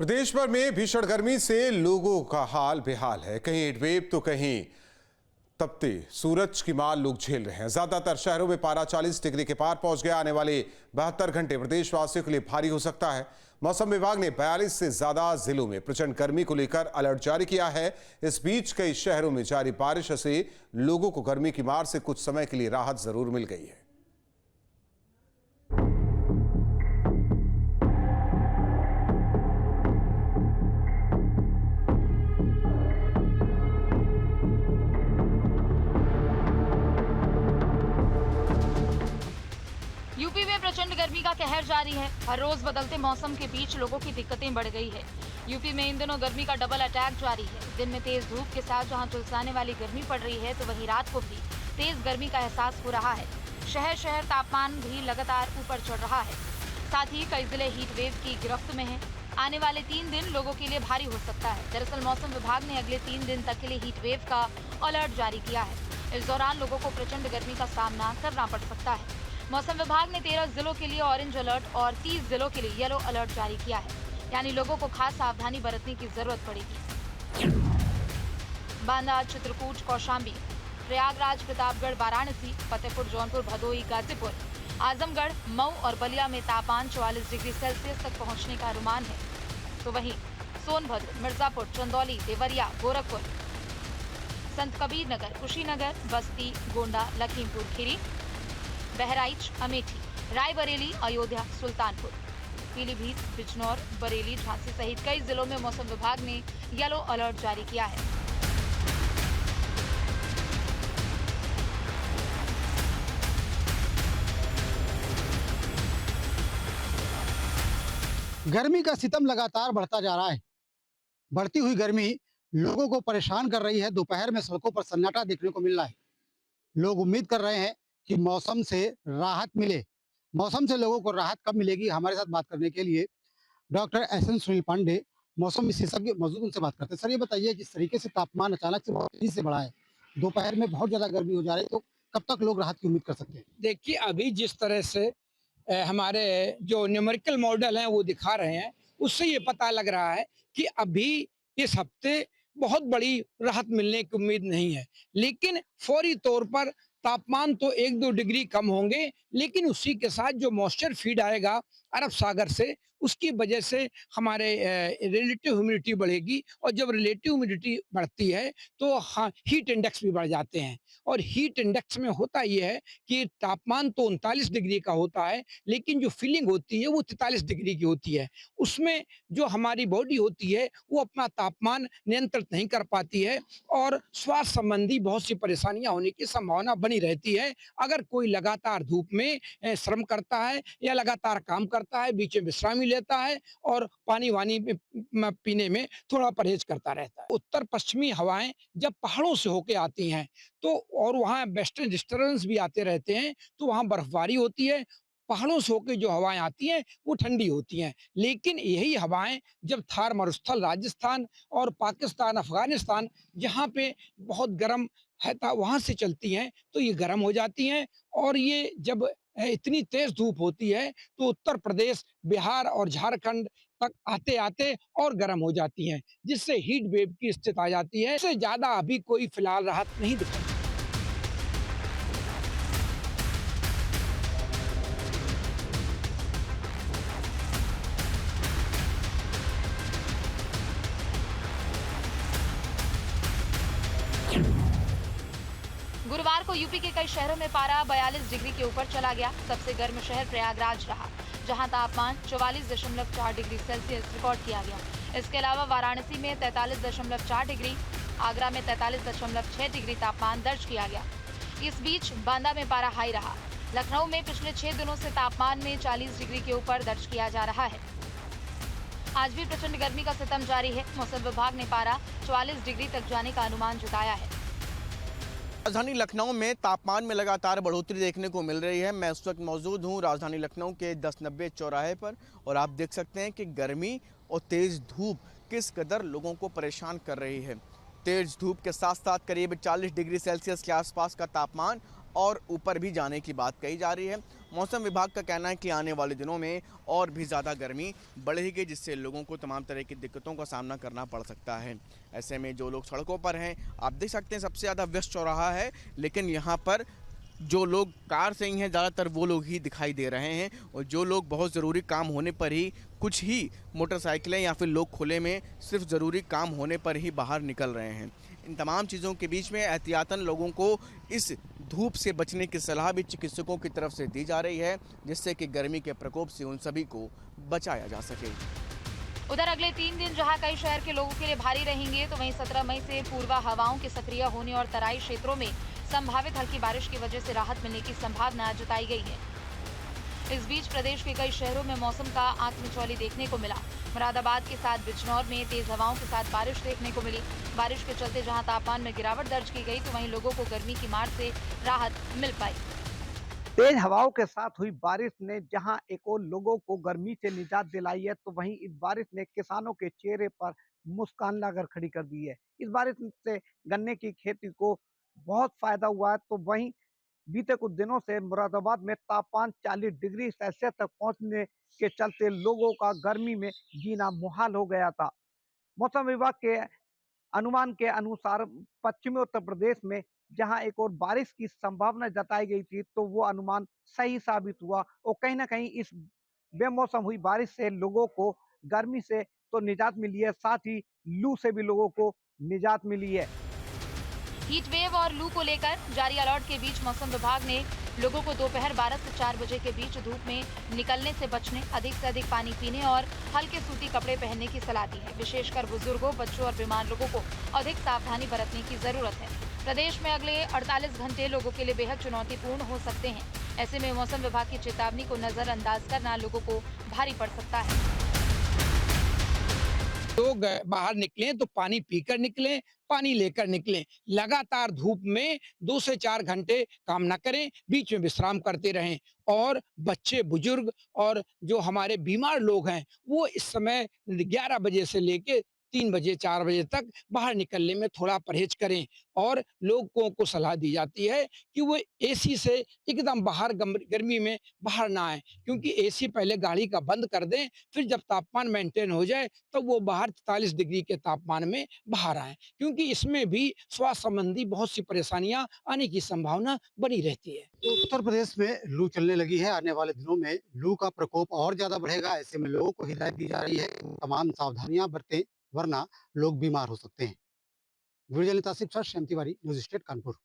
प्रदेश भर में भीषण गर्मी से लोगों का हाल बेहाल है। कहीं हीटवेव तो कहीं तपते सूरज की मार लोग झेल रहे हैं। ज्यादातर शहरों में पारा 40 डिग्री के पार पहुंच गया। आने वाले 72 घंटे प्रदेशवासियों के लिए भारी हो सकता है। मौसम विभाग ने 42 से ज्यादा जिलों में प्रचंड गर्मी को लेकर अलर्ट जारी किया है। इस बीच कई शहरों में जारी बारिश से लोगों को गर्मी की मार से कुछ समय के लिए राहत जरूर मिल गई है। यूपी में प्रचंड गर्मी का कहर जारी है। हर रोज बदलते मौसम के बीच लोगों की दिक्कतें बढ़ गई है। यूपी में इन दिनों गर्मी का डबल अटैक जारी है। दिन में तेज धूप के साथ जहां झुलसाने वाली गर्मी पड़ रही है, तो वहीं रात को भी तेज गर्मी का एहसास हो रहा है। शहर शहर तापमान भी लगातार ऊपर चढ़ रहा है। साथ ही कई जिले हीट वेव की गिरफ्त में हैं। आने वाले 3 दिन लोगों के लिए भारी हो सकता है। दरअसल मौसम विभाग ने अगले 3 दिन तक के लिए हीट वेव का अलर्ट जारी किया है। इस दौरान लोगों को प्रचंड गर्मी का सामना करना पड़ सकता है। मौसम विभाग ने 13 जिलों के लिए ऑरेंज अलर्ट और 30 जिलों के लिए येलो अलर्ट जारी किया है। यानी लोगों को खास सावधानी बरतने की जरूरत पड़ेगी। बांदा, चित्रकूट, कौशाम्बी, प्रयागराज, प्रतापगढ़, वाराणसी, फतेहपुर, जौनपुर, भदोही, गाजीपुर, आजमगढ़, मऊ और बलिया में तापमान 44 डिग्री सेल्सियस तक पहुंचने का अनुमान है। तो वहीं सोनभद्र, मिर्जापुर, चंदौली, देवरिया, गोरखपुर, संत कबीर नगर, कुशीनगर, बस्ती, गोंडा, लखीमपुर खीरी, बहराइच, अमेठी, रायबरेली, अयोध्या, सुल्तानपुर, पीलीभीत, बिजनौर, बरेली, झांसी सहित कई जिलों में मौसम विभाग ने येलो अलर्ट जारी किया है। गर्मी का सितम लगातार बढ़ता जा रहा है। बढ़ती हुई गर्मी लोगों को परेशान कर रही है। दोपहर में सड़कों पर सन्नाटा देखने को मिल रहा है। लोग उम्मीद कर रहे हैं कि मौसम से राहत मिले। मौसम से लोगों को राहत कब मिलेगी, हमारे साथ बात करने के लिए डॉक्टर एस.एन. सुनील पांडे, मौसम विशेषज्ञ मौजूद, उनसे बात करते हैं। सर, ये बताइए, जिस तरीके से तापमान अचानक से बहुत तेजी से बढ़ा है, दोपहर में बहुत ज्यादा गर्मी हो जा रही है, तो कब तक लोग राहत की उम्मीद कर सकते हैं? देखिए, अभी जिस तरह से हमारे जो न्यूमेरिकल मॉडल हैं वो दिखा रहे हैं, उससे ये पता लग रहा है कि अभी इस हफ्ते बहुत बड़ी राहत मिलने की उम्मीद नहीं है। लेकिन फौरी तौर पर तापमान तो 1-2 डिग्री कम होंगे, लेकिन उसी के साथ जो मॉइस्चर फीड आएगा अरब सागर से, उसकी वजह से हमारे रिलेटिव ह्यूमिडिटी बढ़ेगी। और जब रिलेटिव ह्यूमिडिटी बढ़ती है तो हाँ, हीट इंडेक्स भी बढ़ जाते हैं। और हीट इंडेक्स में होता ये है कि तापमान तो 39 डिग्री का होता है, लेकिन जो फीलिंग होती है वो 43 डिग्री की होती है। उसमें जो हमारी बॉडी होती है वो अपना तापमान नियंत्रित नहीं कर पाती है और स्वास्थ्य संबंधी बहुत सी परेशानियां होने की संभावना बनी रहती है। अगर कोई लगातार धूप में श्रम करता है या लगातार काम करता है, बीच में विश्रामी लेता है और पानी वानी पीने में थोड़ा परहेज करता रहता है। उत्तर पश्चिमी हवाएं जब पहाड़ों से होके आती हैं तो, और वहाँ वेस्टर्न डिस्टर्बेंस भी आते रहते हैं, तो वहाँ बर्फबारी होती है। पहाड़ों से होकर जो हवाएं आती हैं वो ठंडी होती हैं। लेकिन यही हवाएं जब थार मरुस्थल राजस्थान और पाकिस्तान, अफगानिस्तान, जहाँ पे बहुत गर्म है था, वहाँ से चलती हैं, तो ये गर्म हो जाती हैं। और ये जब इतनी तेज धूप होती है तो उत्तर प्रदेश, बिहार और झारखंड तक आते आते और गर्म हो जाती हैं, जिससे हीट वेव की स्थिति आ जाती है। इससे ज्यादा अभी कोई फिलहाल राहत नहीं दिखाई। गुरुवार को यूपी के कई शहरों में पारा 42 डिग्री के ऊपर चला गया। सबसे गर्म शहर प्रयागराज रहा, जहां तापमान 44.4 डिग्री सेल्सियस रिकॉर्ड किया गया। इसके अलावा वाराणसी में 43.4 डिग्री, आगरा में 43.6 डिग्री तापमान दर्ज किया गया। इस बीच बांदा में पारा हाई रहा। लखनऊ में पिछले 6 दिनों से तापमान में 40 डिग्री के ऊपर दर्ज किया जा रहा है। आज भी प्रचंड गर्मी का सितम जारी है। मौसम विभाग ने पारा 44 डिग्री तक जाने का अनुमान जताया है। राजधानी लखनऊ में तापमान में लगातार बढ़ोतरी देखने को मिल रही है। मैं इस वक्त मौजूद हूं राजधानी लखनऊ के 1090 चौराहे पर और आप देख सकते हैं कि गर्मी और तेज़ धूप किस कदर लोगों को परेशान कर रही है। तेज़ धूप के साथ साथ करीब 40 डिग्री सेल्सियस के आसपास का तापमान और ऊपर भी जाने की बात कही जा रही है। मौसम विभाग का कहना है कि आने वाले दिनों में और भी ज़्यादा गर्मी बढ़ेगी, जिससे लोगों को तमाम तरह की दिक्कतों का सामना करना पड़ सकता है। ऐसे में जो लोग सड़कों पर हैं, आप देख सकते हैं सबसे ज़्यादा व्यस्त चौराहा है, लेकिन यहाँ पर जो लोग कार से ही हैं ज़्यादातर वो लोग ही दिखाई दे रहे हैं, और जो लोग बहुत ज़रूरी काम होने पर ही, कुछ ही मोटरसाइकिलें या फिर लोग खुले में सिर्फ ज़रूरी काम होने पर ही बाहर निकल रहे हैं। इन तमाम चीज़ों के बीच में एहतियातन लोगों को इस धूप से बचने की सलाह भी चिकित्सकों की तरफ से दी जा रही है, जिससे कि गर्मी के प्रकोप से उन सभी को बचाया जा सके। उधर अगले 3 दिन जहां कई शहर के लोगों के लिए भारी रहेंगे, तो वहीं 17 मई से पूर्वा हवाओं के सक्रिय होने और तराई क्षेत्रों में संभावित हल्की बारिश की वजह से राहत मिलने की संभावना जताई गई है। इस बीच प्रदेश के कई शहरों में मौसम का आंख मिचौली देखने को मिला। मुरादाबाद के साथ बिजनौर में तेज हवाओं के साथ बारिश देखने को मिली। बारिश के चलते जहां तापमान में गिरावट दर्ज की गई, तो वहीं लोगों को गर्मी की मार से राहत मिल पाई। तेज हवाओं के साथ हुई बारिश ने जहां एक और लोगों को गर्मी से निजात दिलाई है, तो वहीं इस बारिश ने किसानों के चेहरे पर मुस्कान लाकर खड़ी कर दी है। इस बारिश से गन्ने की खेती को बहुत फायदा हुआ है, तो वहीं बीते कुछ दिनों से मुरादाबाद में तापमान 40 डिग्री सेल्सियस तक पहुंचने के चलते लोगों का गर्मी में जीना मुहाल हो गया था। मौसम विभाग के अनुमान के अनुसार पश्चिमी उत्तर प्रदेश में जहां एक और बारिश की संभावना जताई गई थी, तो वो अनुमान सही साबित हुआ, और कहीं ना कहीं इस बेमौसम हुई बारिश से लोगों को गर्मी से तो निजात मिली है, साथ ही लू से भी लोगों को निजात मिली है। हीट वेव और लू को लेकर जारी अलर्ट के बीच मौसम विभाग ने लोगों को दोपहर 12 से 4 बजे के बीच धूप में निकलने से बचने, अधिक से अधिक पानी पीने और हल्के सूती कपड़े पहनने की सलाह दी है। विशेषकर बुजुर्गों, बच्चों और बीमार लोगों को अधिक सावधानी बरतने की जरूरत है। प्रदेश में अगले 48 घंटे लोगों के लिए बेहद चुनौतीपूर्ण हो सकते हैं। ऐसे में मौसम विभाग की चेतावनी को नजरअंदाज करना लोगों को भारी पड़ सकता है। लोग बाहर निकलें तो पानी पीकर निकलें, पानी लेकर निकलें। लगातार धूप में 2 से 4 घंटे काम ना करें, बीच में विश्राम करते रहें। और बच्चे, बुजुर्ग और जो हमारे बीमार लोग हैं, वो इस समय 11 बजे से लेके 3 बजे, 4 बजे तक बाहर निकलने में थोड़ा परहेज करें। और लोगों को सलाह दी जाती है कि वो एसी से एकदम बाहर गर्मी में बाहर ना आए, क्योंकि एसी पहले गाड़ी का बंद कर दें, फिर जब तापमान मेंटेन हो जाए तो वो बाहर 44 डिग्री के तापमान में बाहर आए, क्योंकि इसमें भी स्वास्थ्य संबंधी बहुत सी परेशानियां आने की संभावना बनी रहती है। उत्तर प्रदेश में लू चलने लगी है। आने वाले दिनों में लू का प्रकोप और ज्यादा बढ़ेगा। ऐसे में लोगों को हिदायत दी जा रही है कि तमाम सावधानियां बरतें, वरना लोग बीमार हो सकते हैं। Video journalist Asif Shah, Shyam Tiwari, news state Kanpur.